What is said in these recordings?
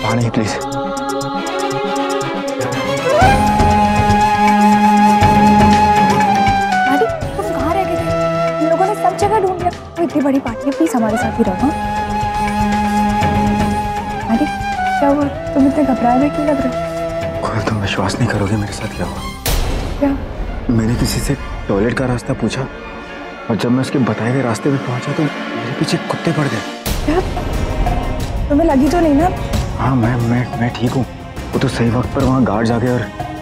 पानी प्लीज। तुम कहाँ रह गए थे? इन लोगों ने सब जगह ढूंढ लिया। तो इतनी बड़ी पार्टी है, प्लीज हमारे साथ ही रहो। अरे क्या हुआ? तुम इतने घबराए हुए क्यों लग रहे हो? तुम विश्वास नहीं करोगे मेरे साथ क्या हुआ। क्या? मैंने किसी से टॉयलेट का रास्ता पूछा और जब मैं उसके बताए गए रास्ते में पहुंचा तो मेरे पीछे कुत्ते पड़ गए। क्या? तुम्हें लगी तो नहीं ना? हाँ मैं ठीक हूँ। वो तो सही वक्त पर वहाँ गार्ड आ गए और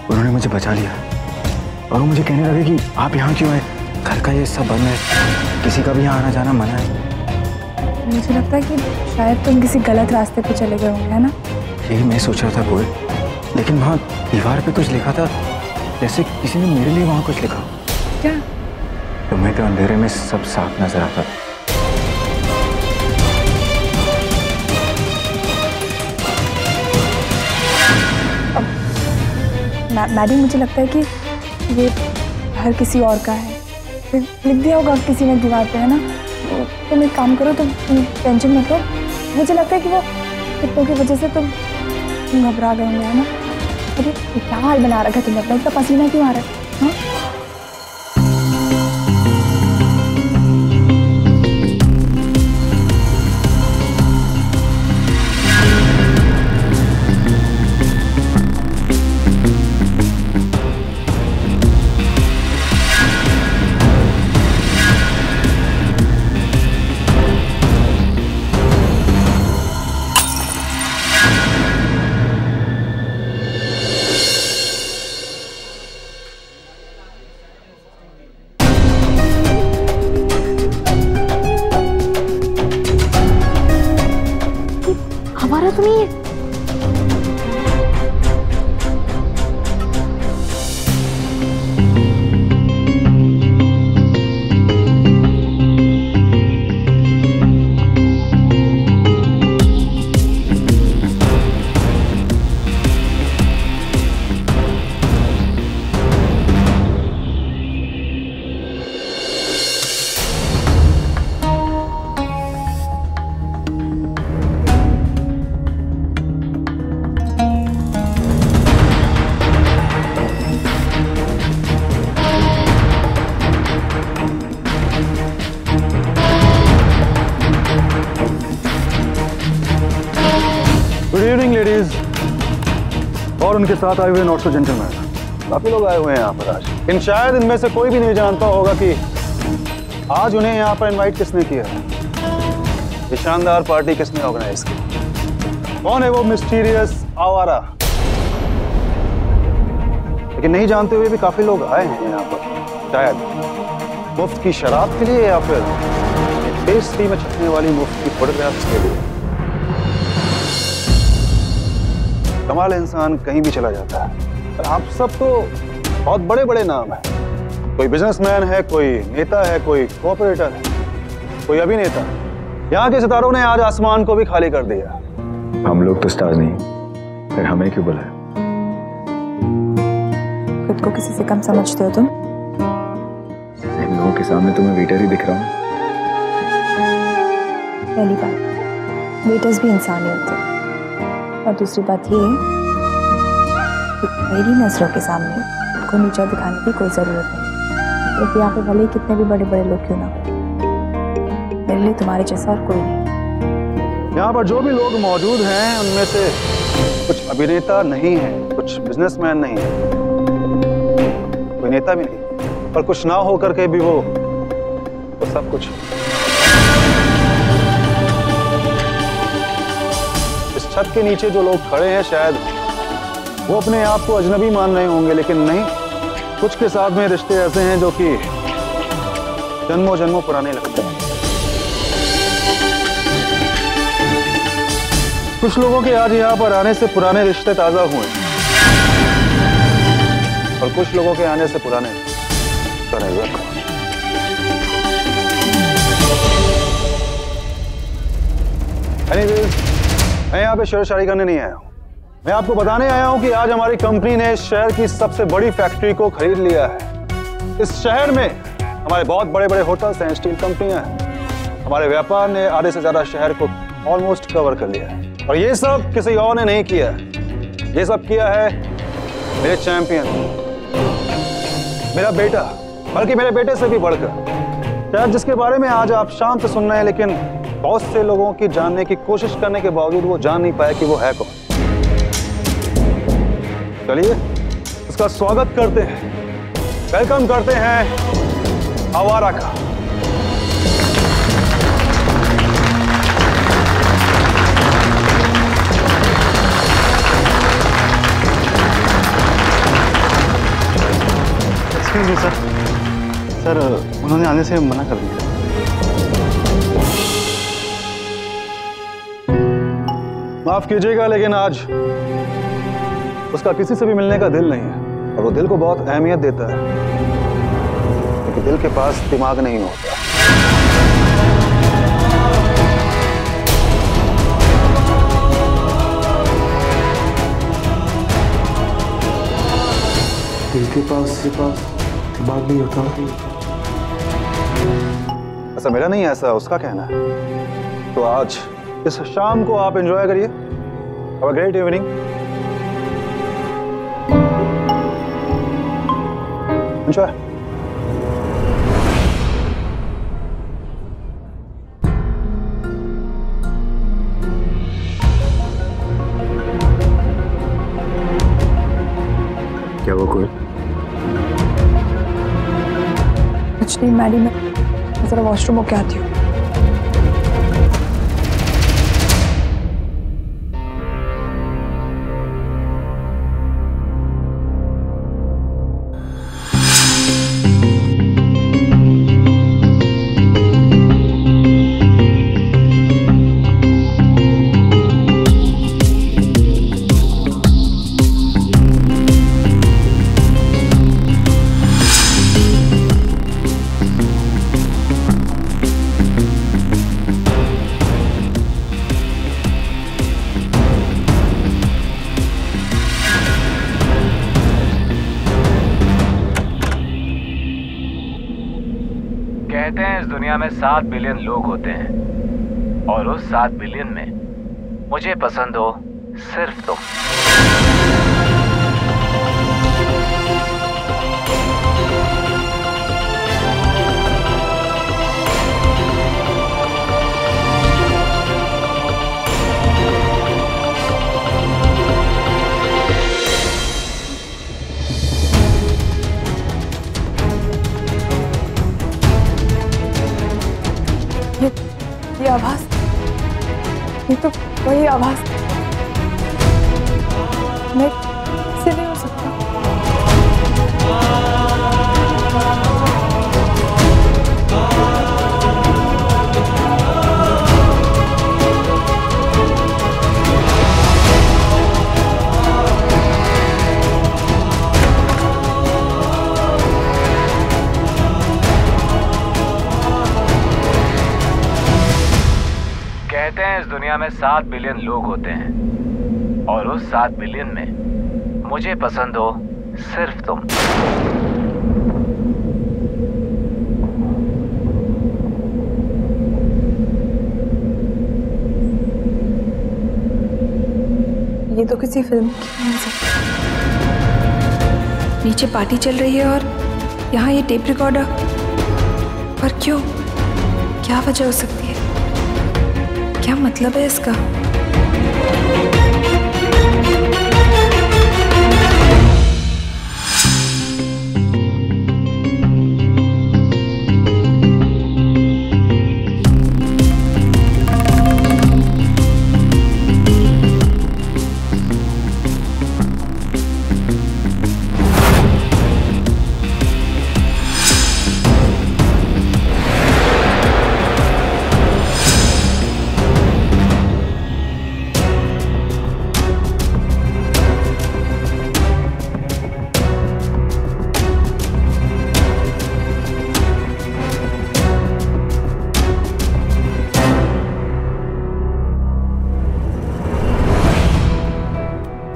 उन्होंने मुझे बचा लिया। और वो मुझे कहने लगे कि आप यहाँ क्यों आए, घर का ये सब बंद है, किसी का भी यहाँ आना जाना मना है। मुझे लगता है कि शायद तुम किसी गलत रास्ते पे चले गए होंगे, है ना? यही मैं सोच रहा था बोल, लेकिन वहाँ दीवार पे कुछ लिखा था, जैसे किसी ने मेरे लिए वहाँ कुछ लिखा। क्या? तुम्हें तो अंधेरे में सब साफ नजर आता। मैडी, मुझे लगता है कि ये हर किसी और का है, फिर लिख दिया होगा किसी ने दीवार पे, है ना? तुम एक काम करो, तुम टेंशन मत लो। मुझे लगता है कि वो कुत्तों की वजह से तुम घबरा गए होंगे, है ना? अरे क्या हाल बना रखा है तुमने अपना? इतना पसीना क्यों आ रहा है? हाँ? हमारा तो नहीं है। गुड इवनिंग लेडीज और उनके साथ आए हुए नॉट सो जेंटलमैन। काफी लोग आए हुए हैं यहाँ पर आज, लेकिन शायद इनमें से कोई भी नहीं जानता होगा कि आज उन्हें यहाँ पर इनवाइट किसने किया है, ये शानदार पार्टी किसने ऑर्गेनाइज की, कौन है वो मिस्टीरियस आवारा। लेकिन नहीं जानते हुए भी काफी लोग आए हैं यहाँ पर, शायद मुफ्त की शराब के लिए या फिर पेस्ट्री में छपने वाली मुफ्त की फोटोग्राफ्स के लिए। कमाल इंसान कहीं भी चला जाता है। और आप सब तो बहुत बड़े बड़े नाम हैं, कोई बिजनेसमैन है, कोई नेता है, कोई कोऑपरेटर है, कोई अभिनेता। यहाँ के सितारों ने आज आसमान को भी खाली कर दिया। हम लोग तो स्टार नहीं, फिर हमें क्यों बुलाया? खुद को किसी से कम समझते हो तुम? इन लोगों के सामने तो मैं वेटर ही दिख रहा हूँ। पहली बात, वेटर्स भी इंसान ही होते हैं। और दूसरी बात ये कि मेरी नजरों के सामने उनको नीचा दिखाने की कोई जरूरत नहीं, क्योंकि यहाँ पे भले ही कितने भी बड़े बड़े लोग क्यों ना, मेरे लिए तुम्हारे जैसा और कोई नहीं। यहाँ पर जो भी लोग मौजूद हैं उनमें से कुछ अभिनेता नहीं है, कुछ बिजनेसमैन नहीं है, कोई नेता भी नहीं, और कुछ ना हो करके भी वो सब कुछ। इस छत के नीचे जो लोग खड़े हैं शायद वो अपने आप को अजनबी मान रहे होंगे, लेकिन नहीं, कुछ के साथ में रिश्ते ऐसे हैं जो कि जन्मों जन्मों पुराने लगते हैं। कुछ लोगों के आज यहाँ पर आने से पुराने रिश्ते ताजा हुए और कुछ लोगों के आने से पुराने जख्म। एनीवेज, मैं यहाँ पे शेयरशारी करने नहीं आया हूँ, मैं आपको बताने आया हूँ कि आज हमारी कंपनी ने इस शहर की सबसे बड़ी फैक्ट्री को खरीद लिया है। इस शहर में हमारे बहुत बड़े बड़े होटल्स हैं, स्टील कंपनियां हैं, हमारे व्यापार ने आधे से ज्यादा शहर को ऑलमोस्ट कवर कर लिया है। और ये सब किसी और ने नहीं किया, ये सब किया है मेरे चैंपियन, मेरा बेटा, बल्कि मेरे बेटे से भी बढ़कर। शायद जिसके बारे में आज आप शाम से सुन रहे हैं, लेकिन बहुत से लोगों की जानने की कोशिश करने के बावजूद वो जान नहीं पाए कि वो है कौन। चलिए उसका स्वागत करते हैं, वेलकम करते हैं आवारा का। एक्सक्यूज मी सर, उन्होंने आने से मना कर दिया। माफ कीजिएगा, लेकिन आज उसका किसी से भी मिलने का दिल नहीं है, और वो दिल को बहुत अहमियत देता है, क्योंकि दिल के पास दिमाग नहीं होता। दिल के पास दिमाग नहीं होता। ऐसा मेरा नहीं है, ऐसा उसका कहना है। तो आज इस शाम को आप एंजॉय करिए। Have a great evening. Enjoy. क्या वो कोई? कुछ नहीं मैडी, मैं जरा वॉशरूम होके आती हूँ। कहते हैं इस दुनिया में 7 बिलियन लोग होते हैं, और उस 7 बिलियन में मुझे पसंद हो सिर्फ तुम। ये आवाज, ये तो वही आवाज। मैं इससे नहीं हो सकता। कहते हैं इस दुनिया में 7 बिलियन लोग होते हैं, और उस 7 बिलियन में मुझे पसंद हो सिर्फ तुम। ये तो किसी फिल्म की म्यूजिक। नीचे पार्टी चल रही है और यहाँ ये टेप रिकॉर्डर। पर क्यों? क्या वजह हो सकती है? क्या मतलब है इसका?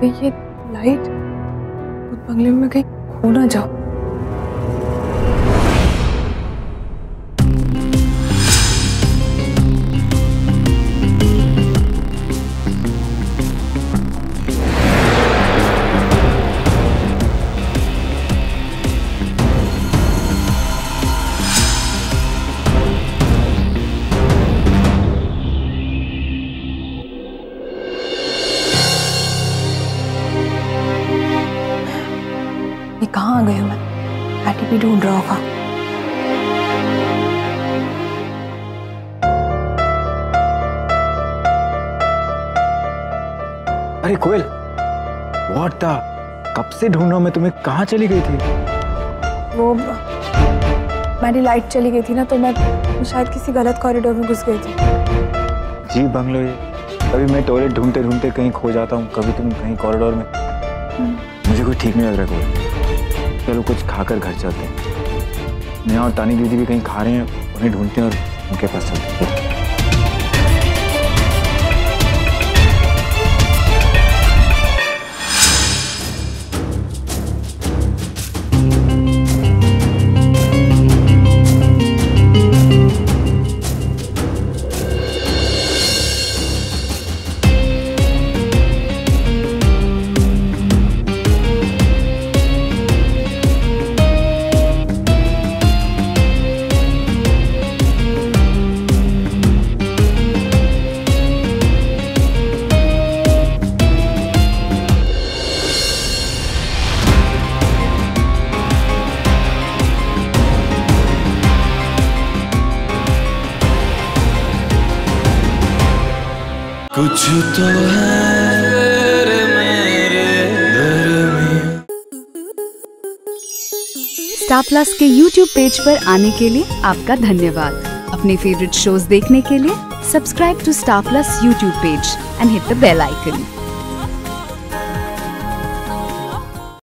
ये लाइट उस बंगले में कहीं खो ना जाओ। कहाँ गए हो? मैं आंटी भी ढूंढ रहा होगा। अरे कोयल, व्हाट द, कब से ढूंढ रहा हूं मैं तुम्हें, कहाँ चली गई थी? वो मेरी लाइट चली गई थी ना, तो मैं शायद किसी गलत कॉरिडोर में घुस गई थी। जी बंगलो ये, कभी मैं टॉयलेट ढूंढते ढूंढते कहीं खो जाता हूँ, कभी तुम कहीं कॉरिडोर में। मुझे कोई ठीक नहीं लग रहा कोयल। चलो कुछ खाकर घर चलते हैं। मैं और तानी दीदी भी कहीं खा रहे हैं, उन्हें ढूंढते हैं और उनके पास चलते हैं। कुछ तो है मेरे घर में। स्टार प्लस के YouTube पेज पर आने के लिए आपका धन्यवाद। अपने फेवरेट शोज देखने के लिए subscribe to Star Plus YouTube page and hit the bell icon.